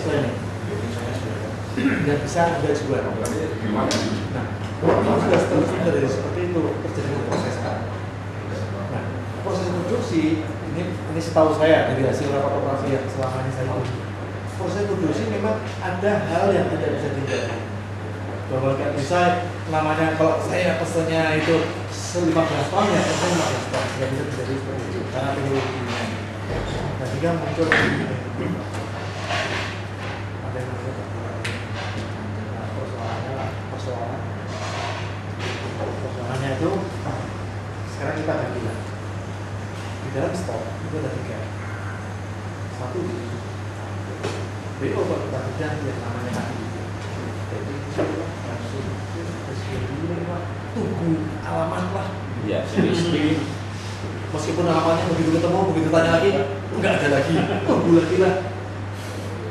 planning. Nggak bisa Anda jual. Nah, kalau sudah terfilter seperti itu, terjadi proses kan. Nah, proses produksi ini setahu saya dari hasil rapat operasi yang selama ini saya ikuti. Proses produksi memang ada hal yang tidak bisa dihindari. Bahwa nggak bisa namanya kalau saya pesannya itu 15 tahun ya pesen 15 tahun nggak bisa terjadi seperti itu karena teknologinya. Nah, jika muncul ada yang persoalannya itu sekarang kita ada bilang di dalam stok itu ada 3. Satu BO kalau kita bidang yang namanya tadi jadi langsung tunggu alamat lah ya meskipun alamatnya begitu ketemu begitu tanya lagi nggak ada lagi tunggu lagi lah.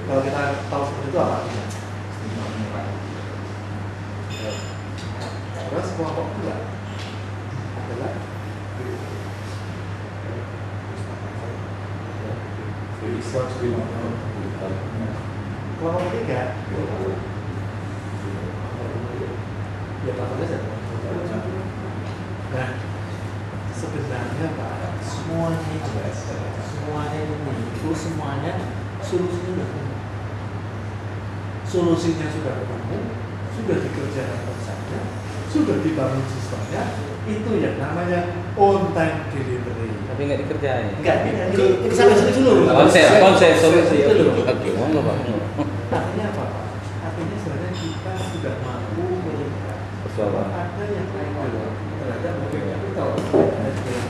Kalau kita tahu seperti itu apa artinya? Terus kelompok 2 adalah kelompok 3 ya katanya saja. Nah, sebenarnya Pak, semuanya itu semuanya solusinya sudah ketemu, sudah dikerjakan saja, sudah dibangun sistemnya, itu yang namanya on time delivery. tapi nggak dikerjain. Enggak, ini sampai sini dulu. Konsep solusi. Itu dulu. Oke, ngomong Pak. Artinya apa Pak? Artinya sebenarnya kita sudah mampu melihat Persoalan. ada yang idle terhadap mobil kapital dan sudah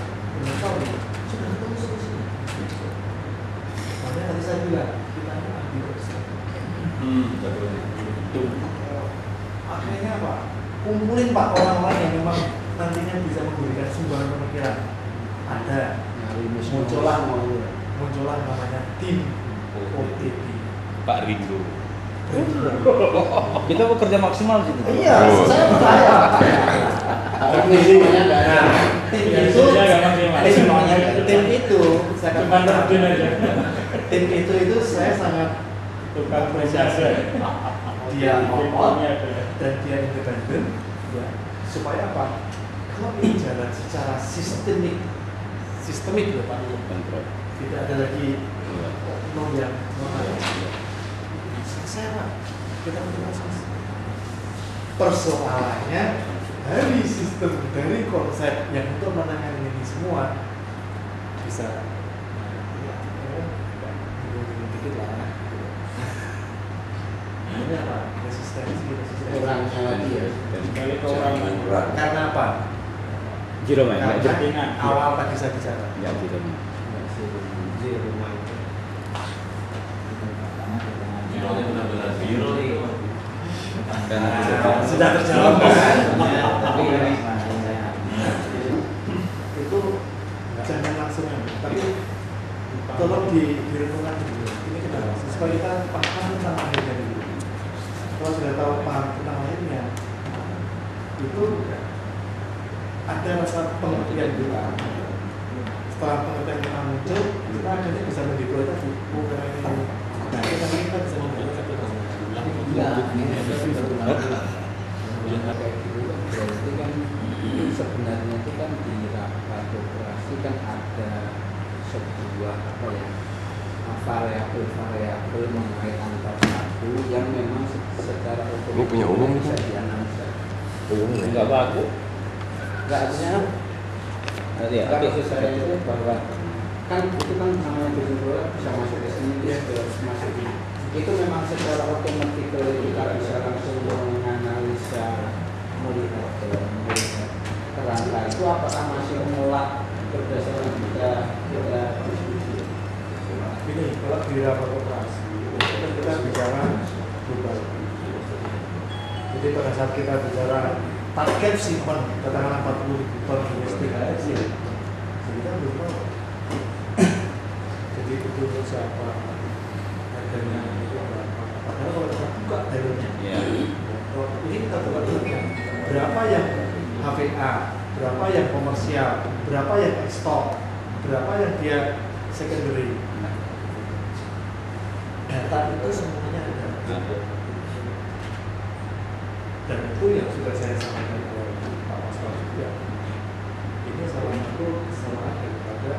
ketemu solusinya. Makanya tadi saya bilang kita ambil akhirnya apa? Kumpulin Pak orang-orang yang memang nantinya bisa memberikan sumbangan pemikiran. Ada muncullah namanya tim OTP. Pak Ringo. Kita bekerja maksimal sih. Iya, saya percaya. Tim itu saya katakan tim itu saya sangat apresiasi. Dia otot dan dia independen. Ya. Supaya apa? Kalau ini jalan secara sistemik loh Pak. Tidak ada lagi oknum yang selesai Pak. Kita proses. Persoalannya dari sistem, dari konsep yang untuk menangani ini semua bisa dikit lah. Ini apa? Resistensi. Kurangnya lagi ya. Karena apa? Jiro main. Karena awal tadi saya bicara. Ya jiro. Sudah terjawab kan? Itu jangan langsung tapi tolong direnungkan dulu. Ini kenapa? Supaya kita paham tentang akhirnya dulu. Kalau sudah tahu paham tentang akhirnya, itu ada rasa pengertian juga. Setelah pengertian kita muncul, kita akhirnya bisa mendeploy tadi. Nah, kita bisa membuat satu berarti kan sebenarnya itu kan di rapat operasi kan ada sebuah variabel mengenai antar satu yang memang secara otomatis Ini punya umum bisa itu? dianalisa. Enggak baku. Enggak artinya maksud saya itu bahwa kan itu kan namanya berjumlah bisa masuk ke sini dia harus masuk di itu memang secara otomatis kita bisa langsung menganalisa melihat kerangka itu apakah masih menolak berdasarkan kita diskusi. Ini kalau di rapat operasi kita bicara global. Jadi pada saat kita bicara target simpan katakanlah 40 ton domestik aja, kita belum tahu. Jadi itu siapa harganya itu berapa? Padahal kalau kita buka dalilnya, kalau ini kita buka dalilnya, berapa yang HVA, berapa yang komersial, berapa yang ekspor, berapa yang dia secondary. data itu semuanya ada. Dan itu yang sudah saya sampaikan ke Pak Maswar juga. Ini salah satu kesalahan daripada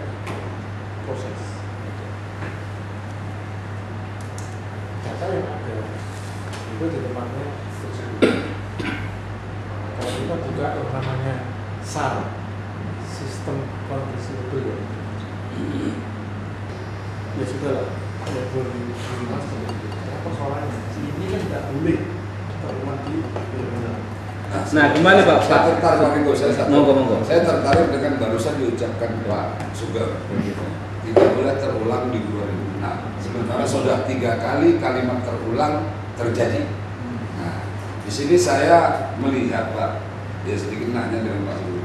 proses. Data yang ada itu di tempatnya tersebut. Kalau kita buka yang namanya SAR, sistem konversibel ya. Ya sudah lah, ada 2005 seperti itu. Karena persoalannya, ini kan tidak boleh terulang di benar-benar. Nah, kembali Pak. Saya tertarik Pak Ringo, Monggo. saya tertarik dengan barusan diucapkan Pak Sugeng. Tidak boleh terulang di 2006. Sementara sudah 3 kali kalimat terulang terjadi. Nah, di sini saya melihat Pak, dia sedikit nanya dengan Pak Sugeng.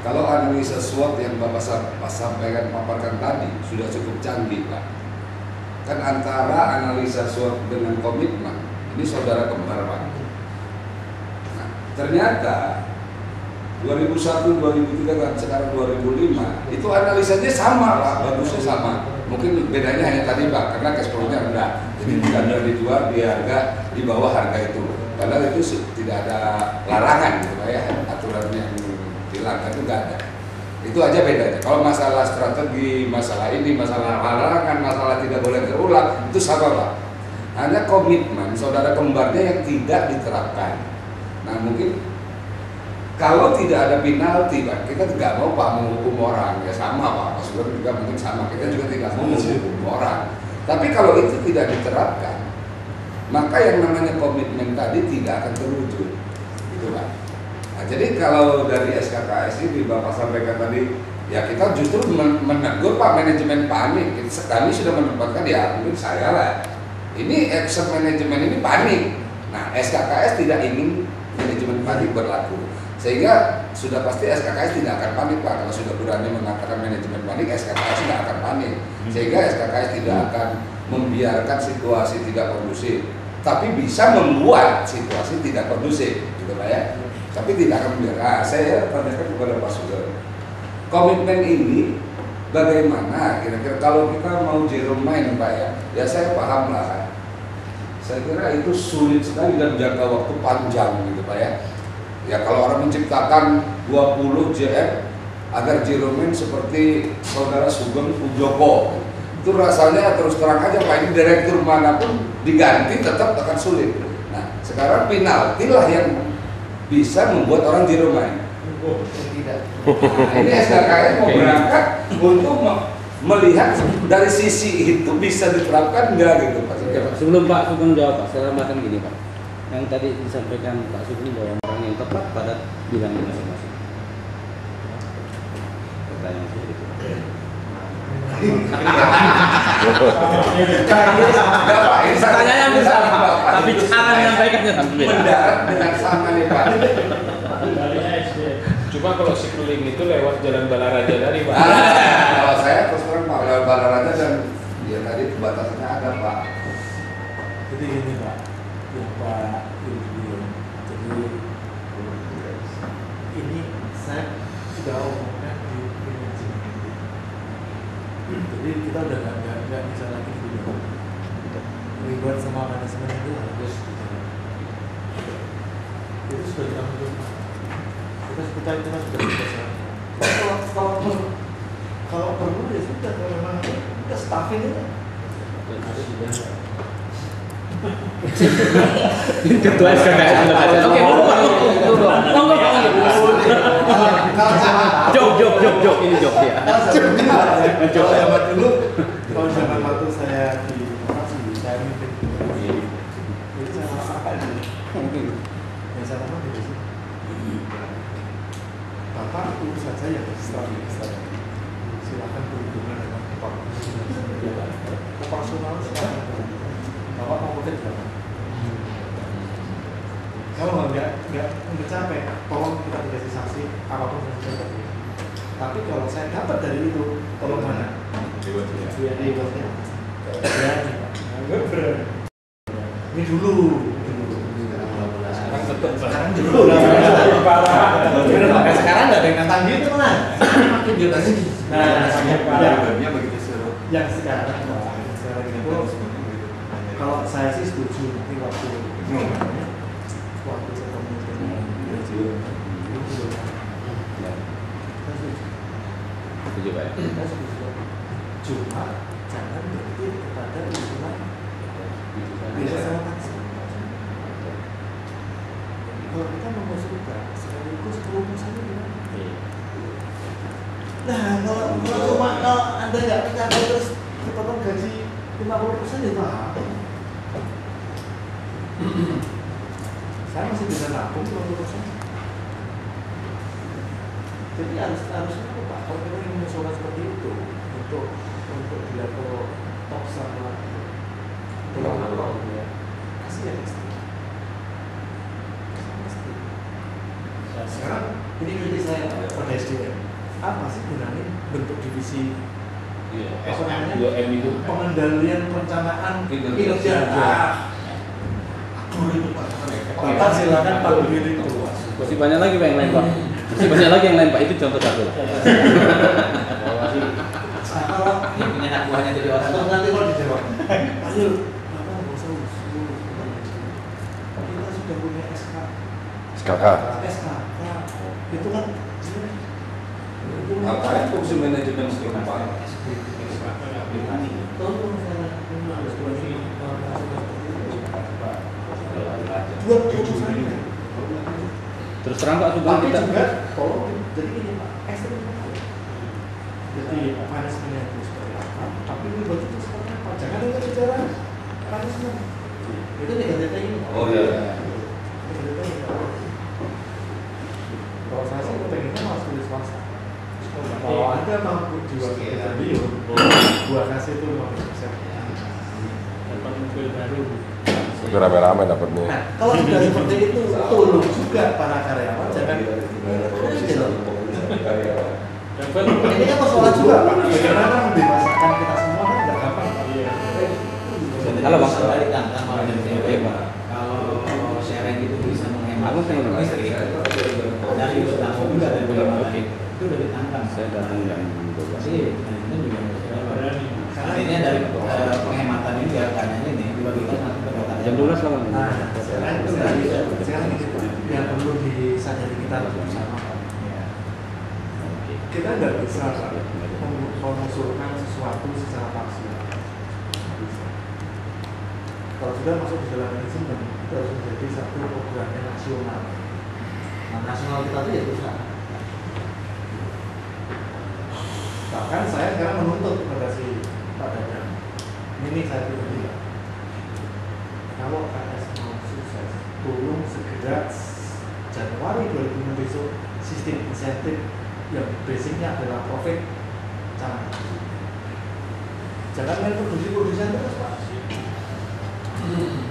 Kalau analisa SWOT yang Bapak sampaikan paparkan tadi sudah cukup canggih Pak. Kan antara analisa SWOT dengan komitmen ini saudara kembar Pak. Nah, ternyata 2001, 2003 dan sekarang 2005 itu analisanya sama Pak, bagusnya sama. Mungkin bedanya hanya tadi Pak, karena cash flow-nya rendah. Jadi tidak dijual di harga di bawah harga itu. Padahal itu tidak ada larangan gitu Pak ya, aturan yang dilanggar itu nggak ada. Itu aja bedanya. Kalau masalah strategi, masalah ini, masalah larangan, masalah tidak boleh terulang, itu sama Pak. Hanya komitmen saudara kembarnya yang tidak diterapkan. Nah mungkin kalau tidak ada penalti Pak, kita tidak mau Pak menghukum orang, ya sama Pak, Pak Sugeng juga mungkin sama, kita juga tidak mau menghukum orang. Tapi kalau itu tidak diterapkan, maka yang namanya komitmen tadi tidak akan terwujud, gitu Pak. Nah, jadi kalau dari SKKS ini Bapak sampaikan tadi, ya kita justru menegur Pak manajemen panik. Kami sudah menempatkan ya mungkin saya lah. Ini action manajemen ini panik. Nah SKKS tidak ingin manajemen panik berlaku. Sehingga sudah pasti SKKS tidak akan panik Pak. Kalau sudah berani mengatakan manajemen panik, SKKS tidak akan panik. Sehingga SKKS tidak akan membiarkan situasi tidak kondusif, tapi bisa membuat situasi tidak kondusif, gitu Pak ya. Tapi tidak akan membiarkan. Saya tanyakan kepada Pak Sugeng, komitmen ini bagaimana? Kira-kira kalau kita mau zero mind Pak ya, ya saya paham lah. Saya kira itu sulit sekali dan jangka waktu panjang, gitu Pak ya. Ya kalau orang menciptakan 20 JM agar zero mind seperti saudara Sugeng Pujoko, itu rasanya terus terang aja Pak, ini direktur manapun diganti tetap akan sulit. Nah sekarang penalti lah yang bisa membuat orang zero mind. Tidak. Nah, ini SKKS mau berangkat untuk melihat dari sisi itu bisa diterapkan enggak gitu Pak. Sebelum Pak Sugeng jawab Pak, saya tambahkan gini Pak. Yang tadi disampaikan Pak Sugeng bahwa orang yang tepat pada bidangnya masing-masing. Pertanyaan seperti itu. Pertanyaannya hampir sama, tapi cara menyampaikannya hampir beda. Mendarat dengan sama nih Pak. Cuma kalau cycling itu lewat jalan Balaraja dari Pak. Kalau saya terus terang Pak, lewat Balaraja dan ya tadi batasannya ada Pak. Jadi ini Pak, yang Pak Ilmiah. Jadi ini saya sudah omongkan di manajemen. Jadi kita udah nggak bisa lagi gitu. Ribet sama manajemen itu harus dijalankan. Itu sudah kita lakukan. Kita sudah bisa. Kalau perlu ya sudah, kalau memang kita staffing itu harus dijalankan. Ketua SKKS sudah ada. Oke, monggo. Jok ini jok ya. Kalau zaman dulu, kalau zaman waktu saya di operasi, saya mimpin. Itu saya apa aja? Yang saya tahu itu sih. Bapak urusan saya strategi. Silakan berhubungan dengan operasional silakan. Bapak mau kerja berapa? Kalau nggak capek, tolong kita dikasih sanksi apapun yang saya dapat. Tapi kalau saya dapat dari itu, tolong mana? Di bosnya. Ini dulu. Sekarang dulu. Sekarang nggak ada yang nantang gitu kan? Makin dia lagi. Nah, begitu seru. Yang sekarang itu Kalau saya sih setuju nanti waktu ketemu dengan Setuju Pak ya? Cuma jangan berhenti kepada usulan bisa sama taksi. Kalau kita mengusulkan sekaligus promosi gimana? Nah, kalau Anda nggak mencapai terus dipotong gaji 50% ya Pak. Saya masih bisa nabung 50%. Jadi harusnya Pak, kalau kita ingin mengusulkan seperti itu untuk di level top sama pulau ya, kasih ya pasti. Sekarang ini kritik saya pada SDM. Apa sih gunanya bentuk divisi SM2M itu pengendalian perencanaan kinerja? Bapak silakan Pak Willy itu. Masih banyak lagi Pak yang lain Pak. Masih banyak lagi yang lain Pak. Itu contoh satu lah. Kalau Ini punya anak buahnya jadi orang. atau nanti kalau dijawab, ayo, Bapak nggak usah usul. Kita sudah punya SKK. SKK. Itu kan Apa itu fungsi manajemen setempat? Dua urusannya. Terus terang Pak Sugeng Tapi kita. juga tolong jadi ini Pak, ekstrim. Jadi punishment-nya itu seperti apa? Tapi ini bagi itu seperti apa? Jangan dengan bicara punishment. Itu negatif ini. Oh iya. Kalau saya sih pengennya masuk di swasta. Kalau Anda mampu jual ke radio, gua kasih itu 50%. dapat mobil baru. Itu rame-rame dapatnya. Nah, kalau sudah seperti itu, tolong juga para karyawan jangan ini kan persoalan juga Pak. Bagaimana membebasakan kita semua kan nggak gampang Pak. Halo Bang. Balik kan kalau Iya, Pak. kalau sharing itu bisa menghemat Aku pengen Pak. listrik dari utang juga dari penghematan itu udah ditangkap. Saya datang jam 12. Iya, nah itu juga artinya dari penghematan ini ya karenanya ini dibagikan nanti ke kota. Jam 12 lah Bang. Nah, sekarang itu sekarang ini Pak, yang perlu disadari kita bersama Pak. Kita nggak bisa Pak, mengusulkan sesuatu secara parsial. Nggak bisa. Kalau sudah masuk di dalam manajemen, itu harus menjadi satu programnya nasional. Nah, nasional kita itu ya perusahaan. Bahkan saya sekarang menuntut kepada si Pak Dadang, ini saya pribadi Pak. Kalau KS mau sukses, tolong segera Januari 2006 besok sistem insentif yang basicnya adalah profit jangan main produksi-produksi terus Pak.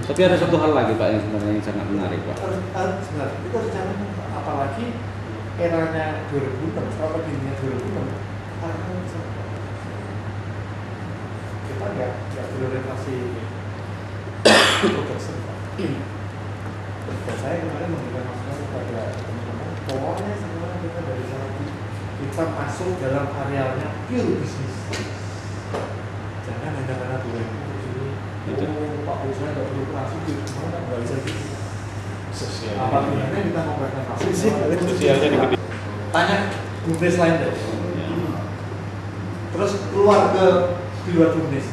Tapi ada satu hal lagi Pak yang sebenarnya yang sangat menarik Pak. Sebenarnya itu harus jangan Pak. Apalagi eranya 2006, strateginya 2006 kita nggak berorientasi production Pak. Dan saya kemarin memberikan masukan kepada teman-teman, pokoknya semua kita dari sana kita masuk dalam arealnya pure bisnis. Jangan hanya karena boleh Itu. Pak Usman nggak perlu masuk, gimana nggak bisa gitu. Sosial. Apa gunanya kita memberikan masuk? Sosialnya digede. Tanya bisnis lain deh. Terus keluar ke di luar bisnis.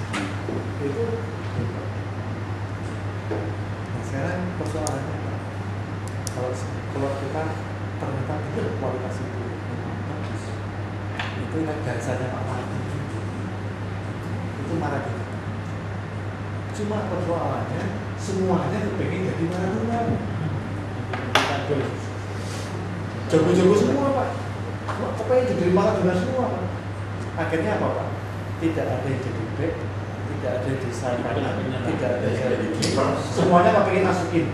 Itu. Nah, sekarang persoalannya Pak, kalau kita ternyata benar kualitas itu memang bagus, itu kan dasarnya Pak Mati itu Maradona. Cuma persoalannya semuanya kepengen jadi Maradona, jago-jago semua Pak, kepengen jadi Maradona semua Pak. Akhirnya apa Pak? Tidak ada yang jadi back, tidak ada yang desain kanan, tidak ada yang jadi keeper, semuanya Pak pengen masukin.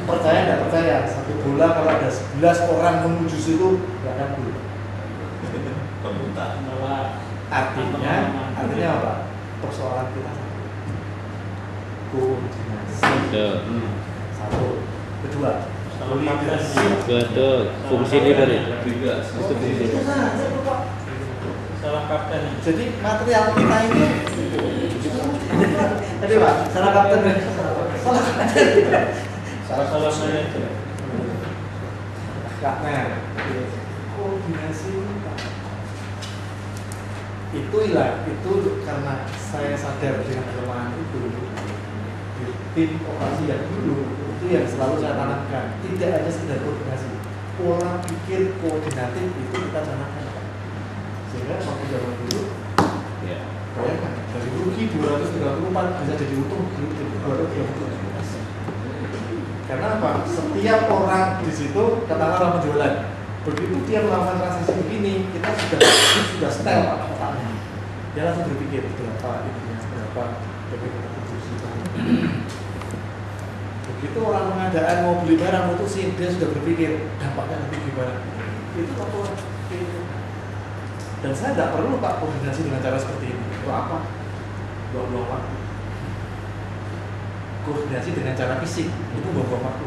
Percaya nggak percaya, satu bola kalau ada 11 orang menuju situ nggak ada gol. Artinya apa? Persoalan kita koordinasi. Satu, kedua, Betul. Fungsi leader itu. Juga. Itu fungsi. itu saja Pak. Salah kapten. Jadi material kita ini tadi Pak, salah kapten. Salah kapten. Salah manajer. Nah, koordinasi itu hilang. Itu karena saya sadar dengan kelemahan itu di tim operasi yang dulu itu yang selalu saya tanamkan, tidak hanya sekedar koordinasi, pola pikir koordinatif itu kita tanamkan, sehingga waktu zaman dulu bayangkan dari rugi 234 bisa jadi untung 230. Karena apa? Setiap orang di situ katakanlah penjualan, begitu dia melakukan transaksi begini, kita sudah setel otaknya. Dia langsung berpikir berapa itunya, berapa bagaimana kontribusi. Begitu orang pengadaan mau beli barang mutusin, dia sudah berpikir dampaknya nanti gimana. Itu apa? Dan saya tidak perlu Pak koordinasi dengan cara seperti ini. Itu apa? Buang-buang waktu. Koordinasi dengan cara fisik itu buang-buang waktu.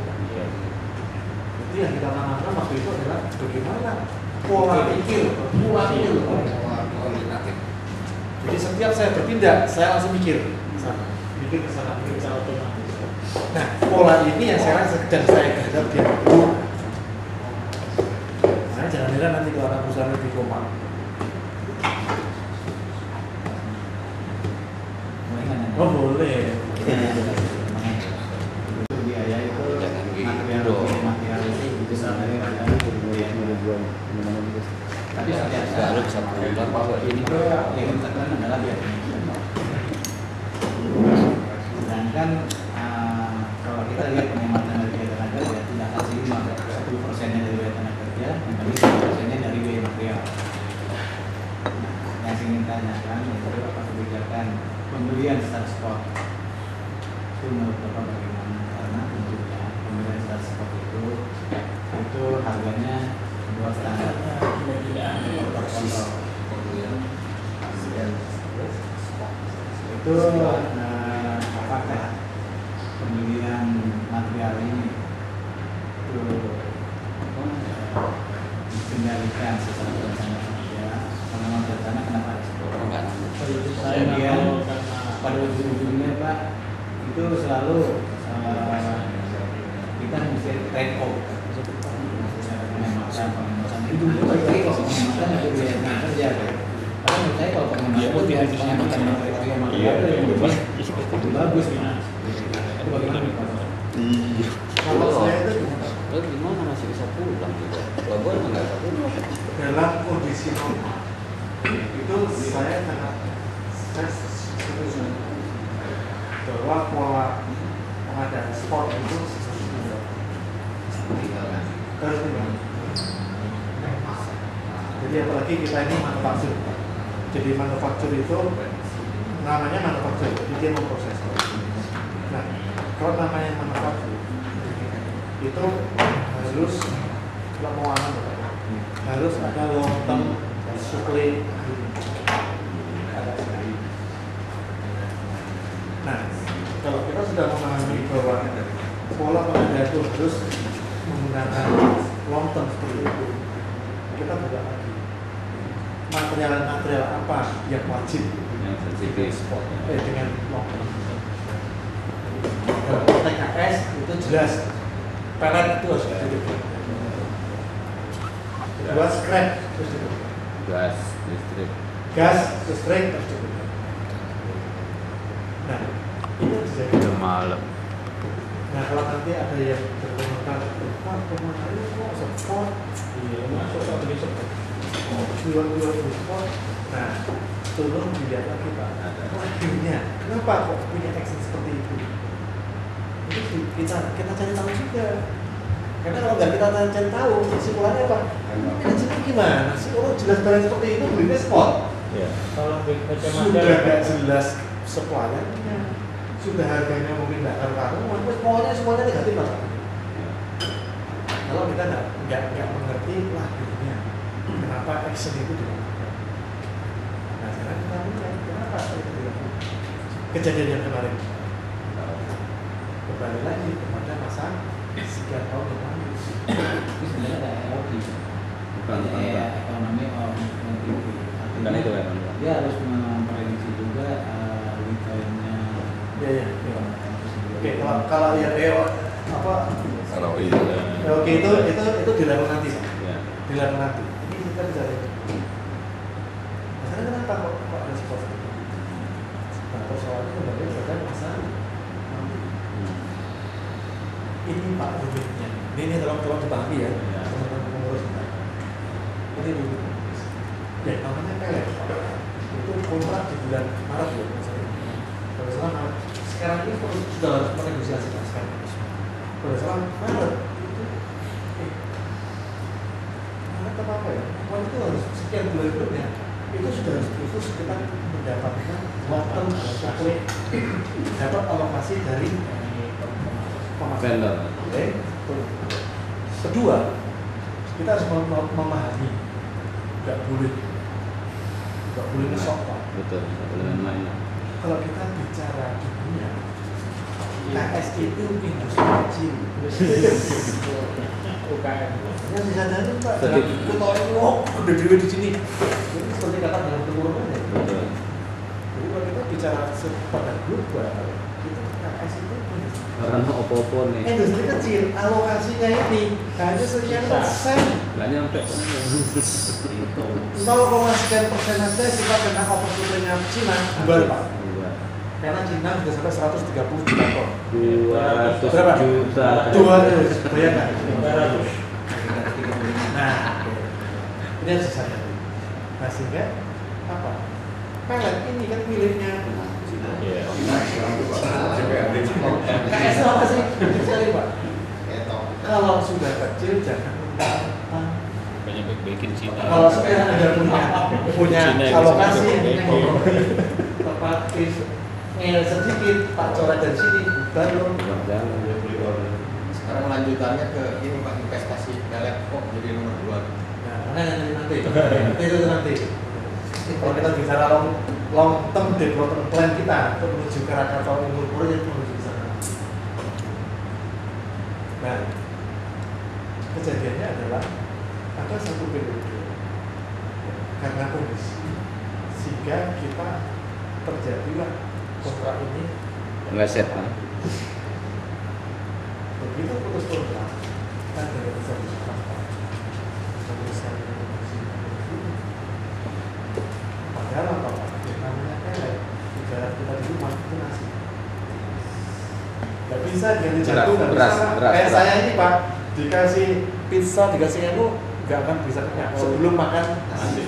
Itu yang kita tanamkan waktu itu adalah bagaimana pola pikir, koordinatif. Jadi setiap saya berpindah, saya langsung mikir ke sana, otomatis. Nah, pola ini yang sekarang sedang saya garap di aku. Nah, jangan heran nanti kalau anak perusahaan lebih kompak. Oh boleh. Biaya itu material itu bisa dari tapi setiap ini tuh yang ditekan adalah biaya. Sedangkan kalau kita lihat penghematan dari biaya tenaga ya tidak kasih 10%-nya dari biaya tenaga kerja, yang tadi 10%-nya dari biaya material. Nah, yang ingin tanyakan itu apa kebijakan pembelian secara spot itu menurut Bapak bagaimana? Karena tentunya pembelian secara spot itu harganya dua standar. Itu apakah pembelian material ini itu dikendalikan secara berencana saja? Kalau memang berencana kenapa ekspor? Kemudian pada ujung-ujungnya Pak itu selalu kita mesti trade off. Penghematan itu penghematan itu biaya tenaga kerja. Karena menurut saya kalau penghematan material yang lebih bagus itu bagaimana Pak? Kalau saya itu gimana masih bisa pulang gitu? Kalau gue emang nggak bisa pulang. dalam kondisi normal itu saya sangat setuju bahwa pola pengadaan spot itu harus dibangun. Jadi apalagi kita ini manufaktur. Jadi manufaktur itu namanya manufaktur, jadi dia memproses. Nah, kalau namanya manufaktur itu harus kalau mau harus ada long term supply. Nah, kalau kita sudah memahami bahwa pola pengadaan itu harus menggunakan long term seperti itu, kita buka lagi material apa yang wajib dengan long term. Kalau TKS itu jelas, pelet itu harus ditutup. Kedua scrap terus ditutup. Gas, listrik. Gas, listrik harus ditutup. Nah, ini jadi Udah malam. Nah, kalau nanti ada yang berkomentar, Pak, komentarnya kok support? Iya, masuk di support. Jual-jual di support. Nah, tolong dilihat lagi Pak. Akhirnya, kenapa kok punya action seperti itu? Itu kita cari tahu juga. Karena kalau nggak kita cari tahu, kesimpulannya apa? Manajemen gimana? Si orang jelas barang seperti itu belinya spot. Ya. Kalau Sudah nggak jelas suppliernya, sudah harganya mungkin nggak karuan, semuanya negatif Pak. Kalau kita nggak mengerti lah dunia, kenapa action itu dilakukan? Nah sekarang kita lihat kenapa itu dilakukan. Kejadian yang kemarin kembali lagi kepada masa sekian tahun yang lalu. Ini sebenarnya ada LD, Bukan ekonomi of Bukan itu ya, Dia harus memprediksi juga weekendnya. Iya. Oke, kalau ya apa? Kalau iya. Oke, itu di level nanti, Pak. ya. Di level nanti. Ini kita bisa lihat. Masalahnya kenapa kok ada seperti itu? Nah, persoalannya kembali pada masalah nanti. Ini Pak rumitnya. Ini tolong dipahami ya, teman-teman pengurus kita. Ini rumit. Ya, namanya pelet. Itu kontrak di bulan Maret ya, misalnya. Kalau salah Maret. Sekarang ini sudah harus menegosiasi sekarang. Kalau salah Maret itu, Maret apa ya? Pokoknya itu harus sekian bulan berikutnya. Itu sudah harus khusus kita mendapatkan water supply, dapat alokasi dari pemakai. Vendor. Oke. Kedua, kita harus memahami, nggak boleh ngesok Pak. Betul, nggak boleh main-main. Kalau kita bicara dunia, KS itu industri kecil. UKM. Yang disadari Pak, Jadi- kita tahu itu, udah dewe di sini. Ini seperti kata dalam turun aja. Betul. Jadi kalau kita bicara pada global, itu KS itu Karena opo-opo nih. industri kecil, alokasinya ini hanya sekian persen. Nggak nyampe. 0,sekian% aja kita kena opportunity-nya Cina, bubar Pak. Bubar. Karena Cina sudah sampai 130 juta ton. 200 Berapa? juta. 200, bayangkan. 200. Nah, ini harus disadari. Nah, sehingga apa? Pelet ini kan miliknya Cina. Iya. KS itu apa sih? Sekali Pak. Kalau sudah kecil jangan mentang-mentang. Banyak baik-baikin Cina. Kalau sekarang ada punya Cina yang alokasi bisa yang diperbaiki. tempat ngel sedikit, Pak coret dari sini, baru. Jangan. Sekarang lanjutannya ke ini Pak, investasi pelet kok jadi nomor 2. Nah, nanti. Itu nanti. Kalau kita bicara long term development plan kita untuk menuju ke Krakatau umur proyek menuju ke sana. Nah, kejadiannya adalah ada satu periode karena kondisi sehingga kita terjadilah kontrak ini Meleset. Kan? begitu putus kontrak kan tidak bisa bersepakat perusahaan padahal apa Pak? Yang namanya pelet ibarat kita di rumah itu nasi nggak bisa ganti jantung nggak Beras, bisa beras, kayak beras. saya ini Pak dikasih pizza dikasih anu nggak akan bisa kenyang sebelum makan nasi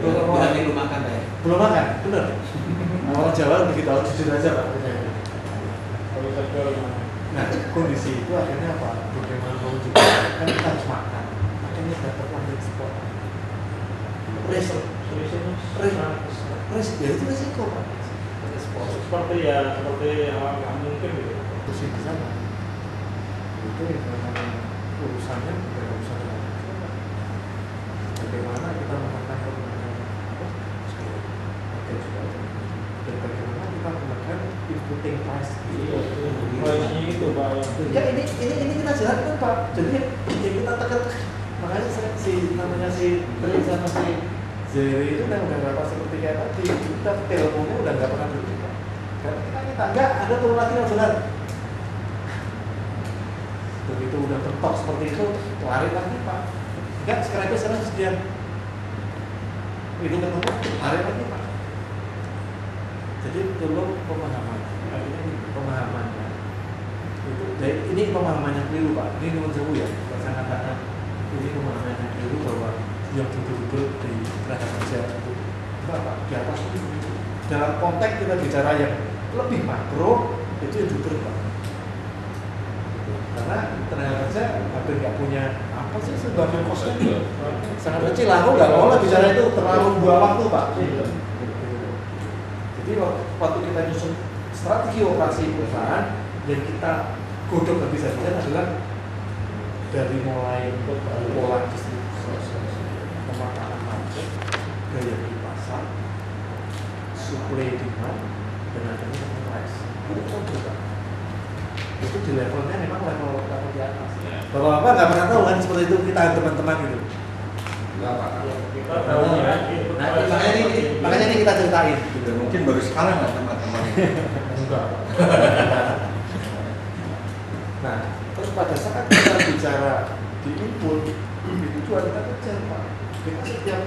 Bukan minggu makan ya. belum makan bener orang Jawa begitu jujur aja Pak nah kondisi itu akhirnya apa bagaimana mau juga kan kita harus makan makanya dapat lanjut sport pressure ya itu resiko Pak Seperti yang nggak mungkin gitu. terus di sana itu yang namanya urusannya bukan urusan lain. Bagaimana kita menekan dan bagaimana kita menekan inputting price Proyeknya itu Pak. ya ini kita jalankan Pak jadi ya kita tekan makanya namanya si Tri sama si Jerry itu udah nggak apa seperti kayak tadi kita teleponnya udah nggak pernah berhenti Pak karena kita nggak ada turun lagi yang benar begitu udah mentok seperti itu lari lagi Pak enggak sekarang sekian itu ketemu lari lagi Pak jadi perlu pemahaman artinya ini pemahamannya itu jadi ini pemahamannya keliru Pak ini nomor jauh ya saya katakan ini pemahamannya keliru bahwa yang betul-betul di tenaga kerja itu enggak Pak di atas itu dalam konteks kita bicara yang lebih makro itu yang jujur Pak karena tenaga kerja hampir nggak punya apa sih sebagai kosnya sangat kecil aku nggak mau lah bicara itu terlalu buang waktu Pak jadi waktu kita nyusun strategi operasi perusahaan yang kita godok habis-habisan adalah dari mulai pola distribusi pemataan market gaya beli pasar supply demand dan akhirnya price itu kan juga itu di levelnya memang level di atas. Bapak-bapak nggak pernah tahu kan seperti itu kita teman-teman gitu. Berapa? Kita tahunya Nah, makanya ini kita ceritain. Mungkin baru sekarang lah teman-teman. Enggak. Nah, terus pada saat kita bicara di input, itu juga kita kejar Pak. Kita setiap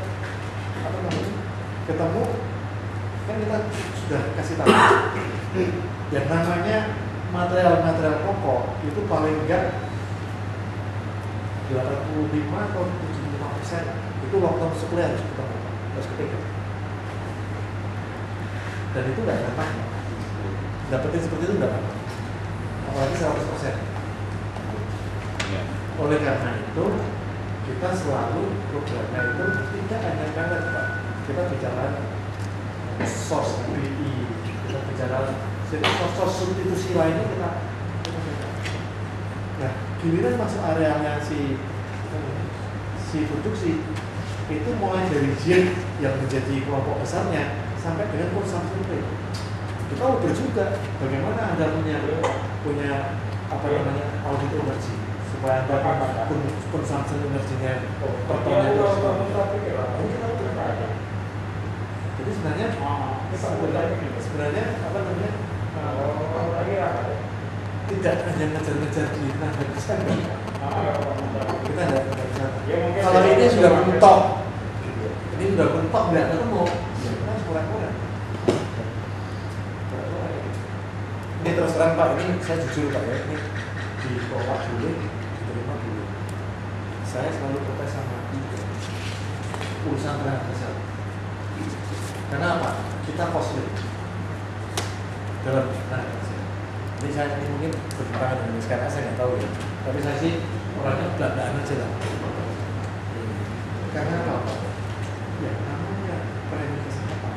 ketemu kan kita sudah kasih tahu yang namanya material-material pokok itu paling enggak 25 atau 75% itu lockdown supply harus ketemu, harus ketika. Dan itu nggak gampang. Dapetin seperti itu nggak gampang. Apalagi 100%. Oleh karena itu kita selalu programnya itu tidak hanya pellet Pak. Kita bicara source BI, kita bicara source substitusi lainnya kita. Nah, giliran masuk areanya si produksi itu mulai dari gen yang menjadi kelompok besarnya sampai dengan consumption rate. Kita udah juga bagaimana Anda punya apa namanya audit energi supaya Anda consumption energinya per tonnya itu. Jadi sebenarnya apa namanya tidak hanya ngejar-ngejar di tenaga kerja, kita tidak bisa. Kalau ini sudah mentok, ini sudah mentok nggak ketemu, kita harus kurang-kurang. Ini terus terang Pak, ini saya jujur Pak ya, ini ditolak dulu, diterima dulu. Saya selalu protes sama urusan tenaga kerja. Karena apa? Kita costly dalam tenaga kerja. Ini saya ini mungkin berperangan dengan sekarang saya nggak tahu ya. Tapi saya sih orangnya belandaan aja lah. Karena apa? Ya namanya premi kesehatan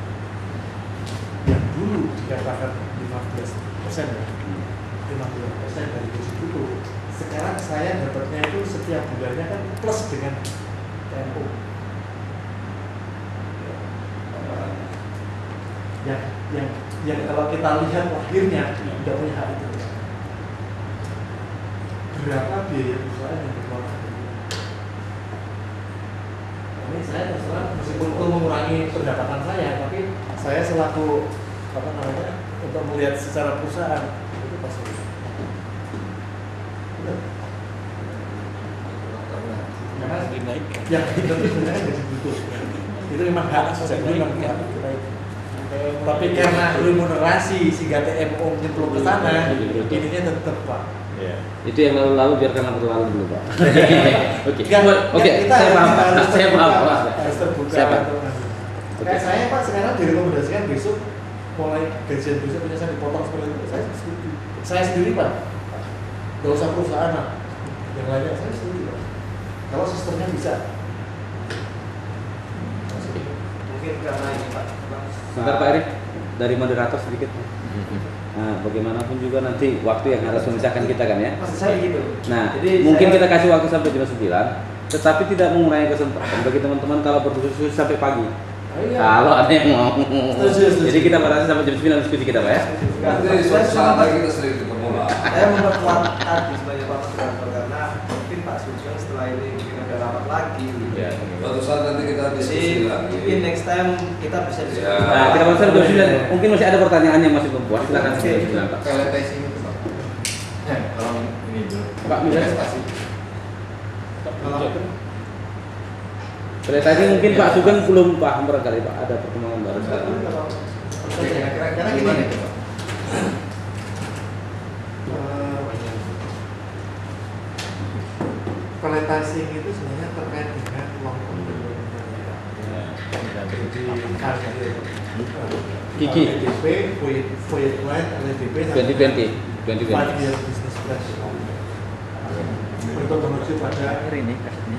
yang dulu dikatakan 15% ya, 15% dari gaji bruto. Sekarang saya dapatnya itu setiap bulannya kan plus dengan TNO. Yang kalau kita lihat lahirnya tidak punya hak itu. Berapa biaya perusahaan yang dikeluarkan? Ini saya terserah meskipun itu mengurangi pendapatan saya, tapi saya selaku apa namanya untuk melihat secara perusahaan itu pasti. Karena yang kita sebenarnya jadi butuh. Itu memang hak saya memang hak kita itu. Tapi karena remunerasi sehingga TMO nyemplung ke sana, ininya tetap Pak. Itu yang lalu-lalu biarkan berlalu dulu Pak. Oke. Oke, Saya paham. Saya paham. Harus terbuka. Kayak saya Pak sekarang direkomendasikan besok mulai gajian besok punya saya dipotong seperti itu. Saya setuju. Saya sendiri Pak. Gak usah perusahaan Pak. Yang lainnya saya setuju Pak. Kalau sistemnya bisa. Mungkin karena ini Pak. Sebentar Pak Erik, dari moderator sedikit. Nah, bagaimanapun juga nanti waktu yang harus memisahkan kita kan ya. Maksud saya gitu. Nah, Jadi mungkin saya- kita kasih waktu sampai jam 9, tetapi tidak mengurangi kesempatan bagi teman-teman kalau berdiskusi sampai pagi. Kalau ada yang mau. Setuju. Jadi kita batasi sampai jam 9 diskusi kita Pak ya. Nanti suatu saat lagi kita sering ketemu lah. Saya memperkuat tadi sebagai Pak Suganto karena mungkin Pak Sugeng setelah ini mungkin ada rapat lagi. Ya. Suatu saat nanti kita Jadi diskusi lagi. mungkin next time kita bisa diskusi. Ya. Nah, kita batasi sampai jam 9. Mungkin masih ada pertanyaan yang masih belum puas. Silakan sampai jam 9 Pak. Kalau testing itu Pak. Kalau ini dulu. Pak, misalnya Investasi. tadi mungkin Pak Sugeng belum paham barangkali Pak, ada perkembangan baru sekarang. Karena gini nih, Valetizing itu sebenarnya terkait dengan long term development kita. Jadi Kiki. LDP, Void Line, LDP 2020. 5 year business plan untuk menuju pada ini kasetnya.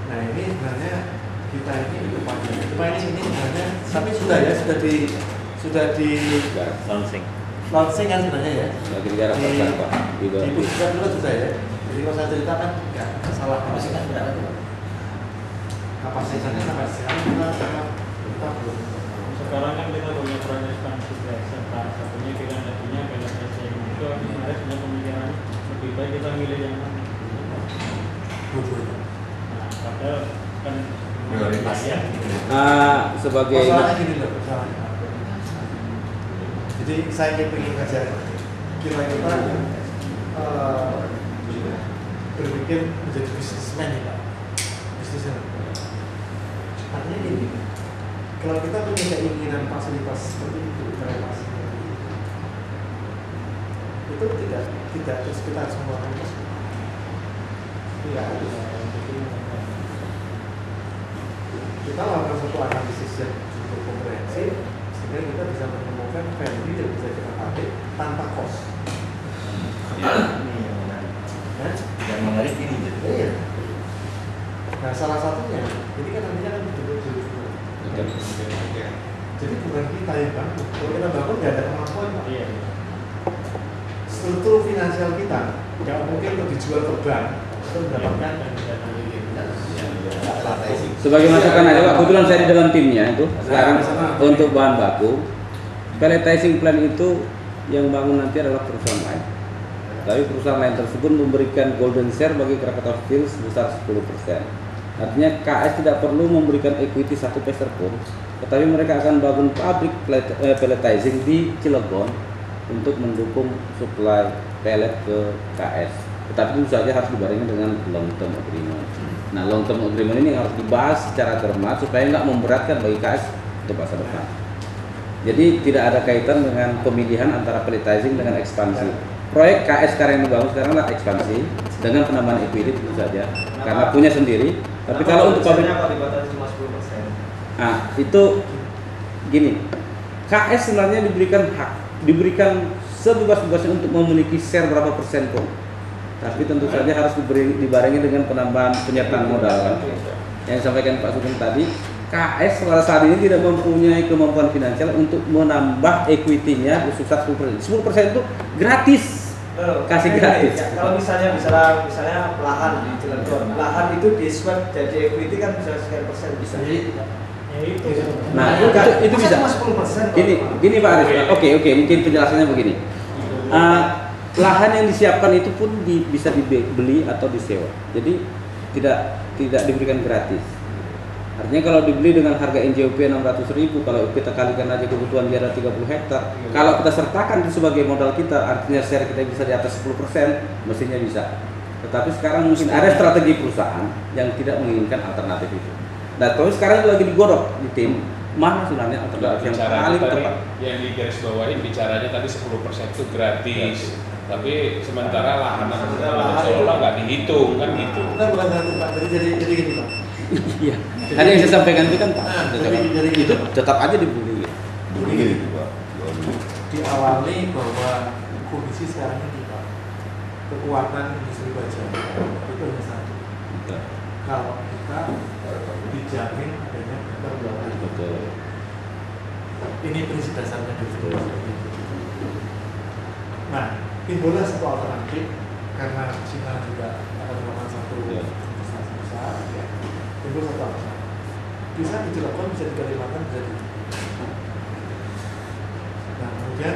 nah ini sebenarnya kita ini itu panjang. Cuma ini sebenarnya tapi sudah di Launching. launching kan sebenarnya ya. Lagi bicara Di Pak. pusat dulu sudah ya. Jadi kalau saya ceritakan nggak salah kapasitas sudah ada. Kapasitasnya sampai sekarang kita belum. Sekarang kan kita punya proyek ekspansi salah satunya kita nantinya kalau saya itu kemarin punya pemikiran lebih baik kita milih yang mana. dua-duanya. Nah, padahal kan Prioritas. ya. Sebagai Masalahnya gini loh, masalahnya. Jadi saya ingin ngajar kira-kira berpikir menjadi bisnismen ya Pak. Bisnismen. Artinya gini, kalau kita punya keinginan fasilitas seperti itu, relasi itu tidak terus kita harus mengeluarkan kos. Tidak harus. Kita lakukan satu analisis yang cukup komprehensif sehingga kita bisa menemukan value yang bisa kita pakai tanpa kos. Ini yang menarik. Ya? Yang menarik ini jadi. Iya. Nah salah satunya, ini kan nantinya kan bentuk jurusan. Jadi bukan kita yang bangun. Kalau kita bangun nggak ada kemampuan Pak. Iya. Struktur finansial kita nggak mungkin untuk dijual ke bank untuk mendapatkan sebagai masukan aja Pak, kebetulan saya di dalam timnya itu sekarang untuk bahan baku. Pelletizing plant itu yang bangun nanti adalah perusahaan lain. Tapi perusahaan lain tersebut memberikan golden share bagi Krakatau Steel sebesar 10%. Artinya KS tidak perlu memberikan equity 1 peser pun, tetapi mereka akan bangun pabrik pelletizing di Cilegon untuk mendukung suplai pellet ke KS. Tetapi itu saja harus dibarengi dengan long term agreement. Nah, long term agreement ini harus dibahas secara cermat supaya nggak memberatkan bagi KS untuk masa depan. Jadi tidak ada kaitan dengan pemilihan antara pelletizing dengan ekspansi. Proyek KS sekarang yang dibangun sekarang adalah ekspansi dengan penambahan equity tentu saja karena punya sendiri. Tapi kalau untuk pabrik dibatasi cuma 10%. nah itu gini, KS sebenarnya diberikan hak, diberikan sebebas-bebasnya untuk memiliki share berapa persen pun. Tapi tentu saja harus dibarengi dengan penambahan penyertaan modal. Yang disampaikan Pak Sugeng tadi, KS pada saat ini tidak mempunyai kemampuan finansial untuk menambah equity-nya sebesar 10%. 10% itu gratis. Kasih gratis. Ya, kalau misalnya lahan di Cilegon, lahan itu di swap jadi equity kan bisa sekian persen bisa. Ya itu. Nah, itu bisa. Cuma 10%. Gini Pak Aris. Oke, mungkin penjelasannya begini. Lahan yang disiapkan itu pun bisa dibeli atau disewa. Jadi tidak diberikan gratis. Artinya kalau dibeli dengan harga NJOP 600.000, kalau kita kalikan aja kebutuhan dia ada 30 hektar, kalau kita sertakan itu sebagai modal kita, artinya share kita bisa di atas 10%, mestinya bisa. Tetapi sekarang mungkin ada strategi perusahaan yang tidak menginginkan alternatif itu. Nah, tapi sekarang itu lagi digodok di tim, mana sebenarnya alternatif yang paling tepat. Yang di garis bawahi bicaranya tadi 10% itu gratis. Tapi sementara lahan seolah nggak dihitung kan gitu. Kita bukan satu Pak, jadi gini Pak. Iya. Karena yang saya sampaikan itu kan Pak, jadi itu tetap aja dibeli. Begini Pak. Diawali bahwa kondisi sekarang ini Pak, kekuatan industri baja itu hanya satu. Kalau kita dijamin adanya keterbelahan. Betul. Ini prinsip dasarnya dulu. Nah, timbullah satu alternatif karena Cina juga akan melakukan satu investasi besar. Ya. Timbul satu alternatif. Bisa di Cilegon, bisa di Kalimantan, bisa di. Nah, kemudian